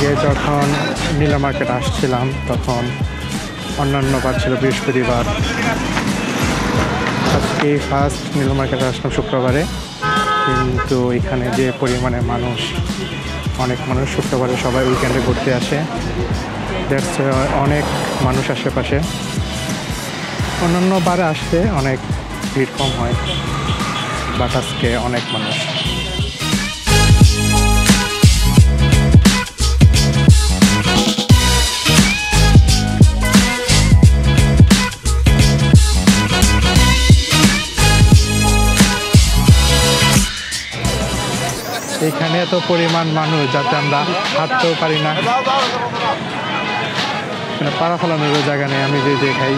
আগে যখন নীলা মার্কেট আসছিলাম তখন অন্যান্য বার ছিল বৃহস্পতিবার, আজকে ফার্স্ট নীলা মার্কেটে আসলাম শুক্রবারে। কিন্তু এখানে যে পরিমাণে মানুষ, অনেক মানুষ শুক্রবারে সবাই উইকেন্ডে ঘুরতে আসে, দ্যাটস অনেক মানুষ আশেপাশে। অন্যান্য বারে আসতে অনেক ভিড় কম হয়, বাট আজকে অনেক মানুষ। এখানে এত পরিমাণ মানুষ যাতে আমরা হাঁটতেও পারি না, পাড়া ফেলানোর জায়গা নেই। আমি যে খাই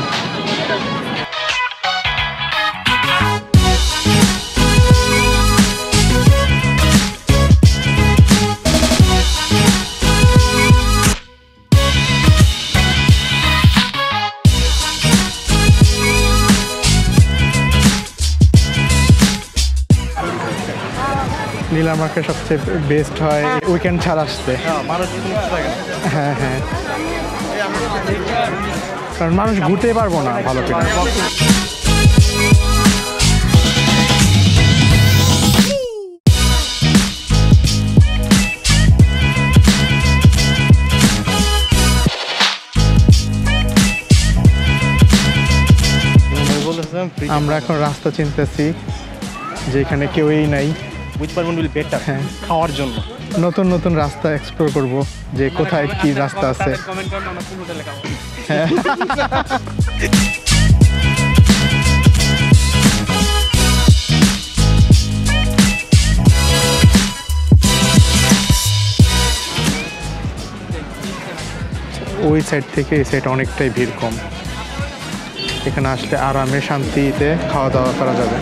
নীলা মার্কেট সবচেয়ে বেস্ট হয় উইকেন্ড ছাড়া আসতে। হ্যাঁ হ্যাঁ, কারণ মানুষ ঘুরতে পারবো না ভালো করে। আমরা এখন রাস্তা চিনতেছি যেখানে কেউই নাই, হ্যাঁ, খাওয়ার জন্য নতুন নতুন রাস্তা এক্সপ্লোর করব, যে কোথায় কি রাস্তা আছে। হ্যাঁ, ওই সাইড থেকে এই সাইড অনেকটাই ভিড় কম। এখানে আসলে আরামে শান্তিতে খাওয়া দাওয়া করা যাবে,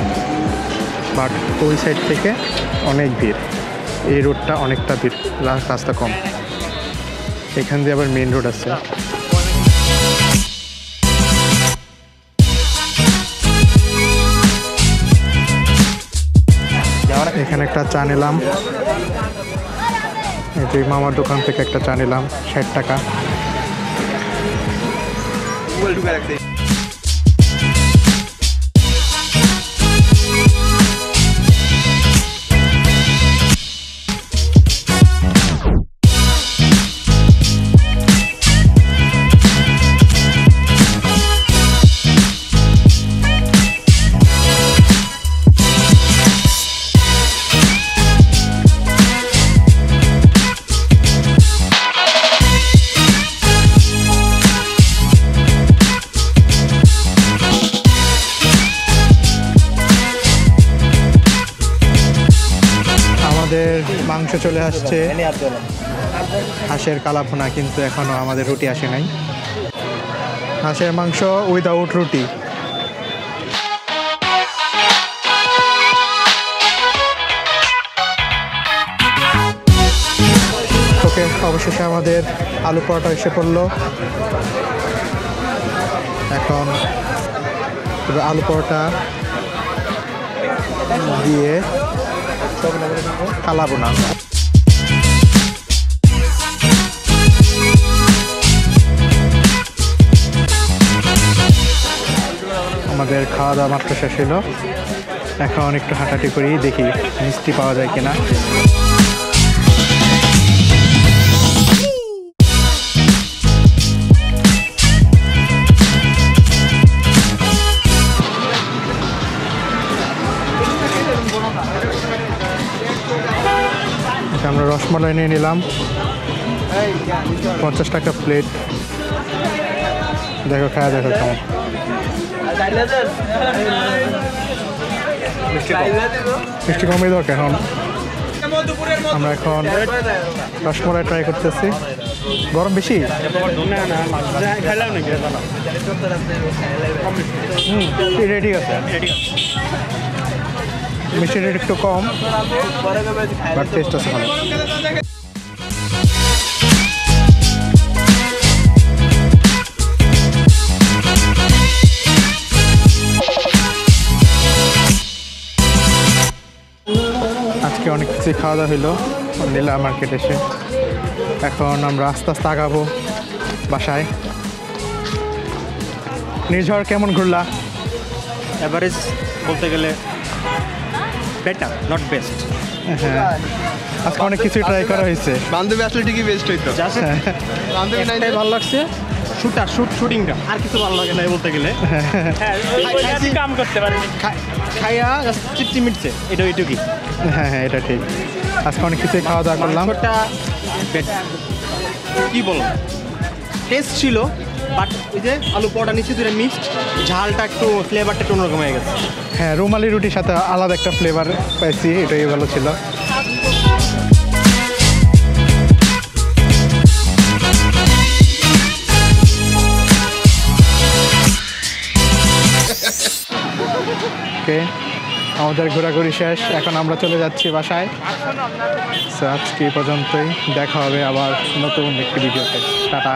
বাট ওই সাইড থেকে অনেক ভিড়। এই রোডটা অনেকটা ভিড়, রাস্তা কম। এখান দিয়ে আবার মেইন রোড আছে। এখানে একটা চা নিলাম, এই মামার দোকান থেকে একটা চা নিলাম 60 টাকা। মাংস চলে আসছে, হাঁসের কালাভুনা, কিন্তু এখনো আমাদের রুটি আসে নাই। হাঁসের মাংস উইদাউট রুটি। ওকে, অবশেষে আমাদের আলু পরোটা এসে পড়লো। এখন আলু পরোটা দিয়ে কালাভুনা। আমাদের খাওয়া দাওয়া মাত্র শেষ হলো, এখন একটু হাঁটাহাঁটি করি, দেখি মিষ্টি পাওয়া যায় কিনা। আমরা রসমালাই নিয়ে নিলাম, 50 টাকা প্লেট। দেখো, খাওয়া দেখো কেমন। মিষ্টি কমই দরকার। এখন আমরা এখন রসমালাই ট্রাই করতেছি। গরম বেশি? ঠিক আছে, মিষ্টি রেট একটু কম, বাট টেস্ট আছে ভালো। আজকে অনেক কিছু খাওয়া দাওয়া হইলো নীলা মার্কেট এসে। এখন আমরা আস্তে আস্তে আগাবো বাসায়। নির্ঝর কেমন ঘুরলা? এভারেজ বলতে গেলে বেটার, নট বেস্ট। হ্যাঁ, আজকে অনেক কিছু ট্রাই করা হয়েছে। বান্ধবী আসলে ঠিকই বেস্ট হইতো। জাস্ট বান্ধবী নাই একটাই ভালো লাগছে, শুটিংটা, আর কিছু ভালো লাগে না বলতে গেলে। হ্যাঁ, কাম করতে পারিনি, খাইয়া জাস্ট তৃপ্তি মিটছে, এটা ওইটুকুই। হ্যাঁ হ্যাঁ, এটা ঠিক। আজকে অনেক কিছুই খাওয়া দাওয়া করলাম। মাংসটা কি বলবো, টেস্ট ছিল, বাট ওই যে আলু পরোটা নিচে দুটো মিক্সড, ঝালটা একটু ফ্লেভারটা একটু অন্যরকম হয়ে গেছে। হ্যাঁ, রুমালি রুটির সাথে আলাদা একটা ফ্লেভার পাইছি, এটাই ভালো ছিল। ওকে, আমাদের ঘোরাঘুরি শেষ, এখন আমরা চলে যাচ্ছি বাসায়। সো আজকে এই পর্যন্তই, দেখা হবে আবার নতুন একটি ভিডিওতে। টাটা।